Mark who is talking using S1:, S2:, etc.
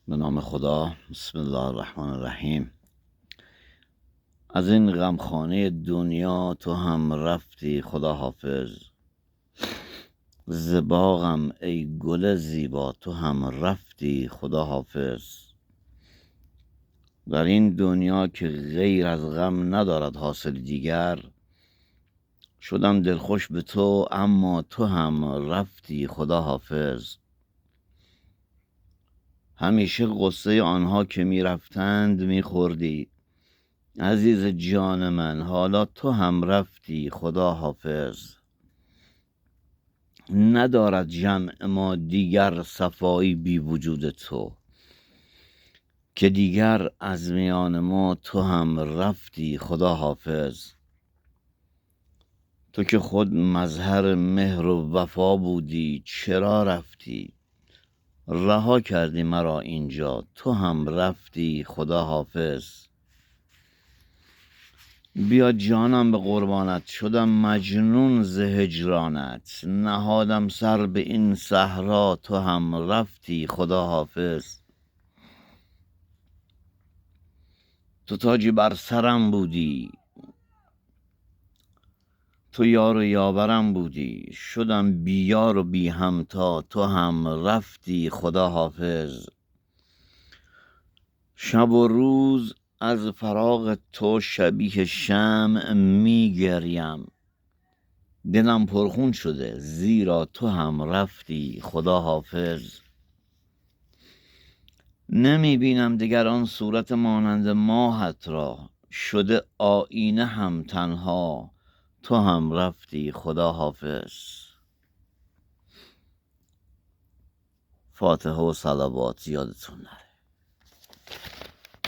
S1: به نام خدا. بسم الله الرحمن الرحیم. از این غمخانه دنیا تو هم رفتی، خدا حافظ. ز باغم ای گل زیبا تو هم رفتی، خدا حافظ. در این دنیا که غیر از غم ندارد حاصل دیگر، شدم دلخوش به تو اما تو هم رفتی، خدا حافظ. همیشه غصه آنها که می رفتند می خوردی، عزیز جان من حالا تو هم رفتی، خدا حافظ. ندارد جمع ما دیگر صفایی بی وجود تو، که دیگر از میان ما تو هم رفتی، خدا حافظ. تو که خود مظهر مهر و وفا بودی چرا رفتی؟ رها کردی مرا اینجا تو هم رفتی، خدا حافظ. بیا جانم به قربانت، شدم مجنون ز هجرانت. نهادم سر به این صحرا تو هم رفتی، خدا حافظ. تو تاجی بر سرم بودی، تو یار و یاورم بودی. شدم بی یار و بی همتا تو هم رفتی، خدا حافظ. شب و روز از فراق تو شبیه شمع می گریم. دلم پرخون شده زیرا تو هم رفتی، خدا حافظ. نمی بینم دگر آن صورت مانند ماهت را، شده آینه هم تنها تو هم رفتی، خدا حافظ. فاتحه و صلوات یادتون نره.